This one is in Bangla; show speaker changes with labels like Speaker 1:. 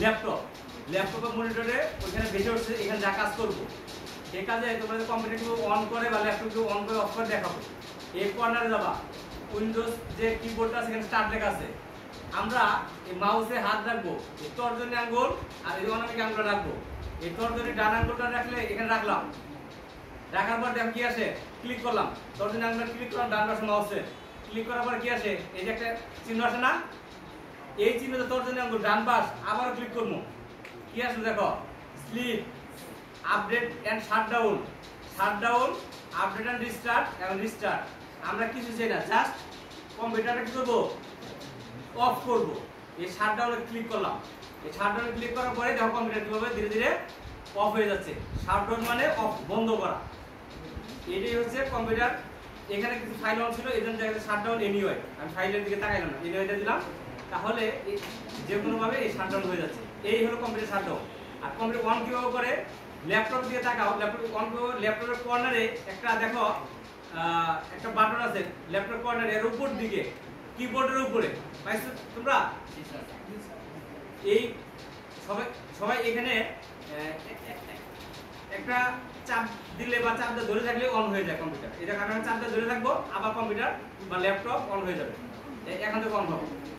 Speaker 1: ল্যাপটপ ল্যাপটপ বা মনিটরে ওইখানে বেশি হচ্ছে, এখানে যা কাজ করবো এই কাজে তোমরা কম্পিউটারকে অন করে বা ল্যাপটপকে অন করে অফ করে দেখাবো। এই কর্নারে যাবা, উইন্ডোজ যে কিবোর্ডটা সেখানে স্টার্ট লেখা আছে, আমরা এই মাউসে হাত রাখবো, এই তর্জনী আঙ্গুল আর এই অনামিক আঙ্গুলটা রাখবো। এই তর্জনী ডান আঙ্গুলটা রাখলে এখানে রাখলাম, রাখার পর দেখো কি আসে, ক্লিক করলাম, তর্জনী আঙ্গুলটা ক্লিক করলাম ডান পাশে মাউসে, ক্লিক করার পর কি আসে, এই যে একটা চিহ্ন আসে না, এই চিহ্নতে তর্জনী আঙ্গুল ডান পাশ আবারও ক্লিক করবো, কি আসবে দেখো, sleep, update and shutdown, shutdown, update and restart এবং রিস্টার্ট। আমরা কিছু চাই না, জাস্ট কম্পিউটারটা কি করবো, অফ করব। এই শাটডাউনে ক্লিক করলাম, এই শাটডাউনে ক্লিক করার পরে দেখো কম্পিউটার কিভাবে ধীরে ধীরে অফ হয়ে যাচ্ছে। শাটডাউন মানে অফ, বন্ধ করা। এটাই হচ্ছে কম্পিউটার। এখানে কিছু ফাইল অন ছিল, এই জন্য দেখা যাচ্ছে শাটডাউন এনিওয়ে, আমি ফাইলের দিকে তাকাইলাম না, এনিওয়েটা দিলাম, তাহলে যে কোনো ভাবে এই শাটডাউন হয়ে যাচ্ছে। এই হলো কম্পিউটার শাটডাউন। আর কম্পিউটার অন কিভাবে করে, ল্যাপটপ দিয়ে তাকাও, ল্যাপটপ অন কিভাবে, ল্যাপটপের কর্নারে একটা দেখো একটা বাটন আছে ল্যাপটপ কর্নারে, এর উপর দিকে কিবোর্ডের উপরে পাইছো তোমরা। এই সবাই সবাই এখানে একটা চাপ দিলে বা চাপটা ধরে থাকলে অন হয়ে যায় কম্পিউটার। এটা কারণে চাপটা ধরে থাকবো, আবার কম্পিউটার বা ল্যাপটপ অন হয়ে যাবে। এখন থেকে অন হবে।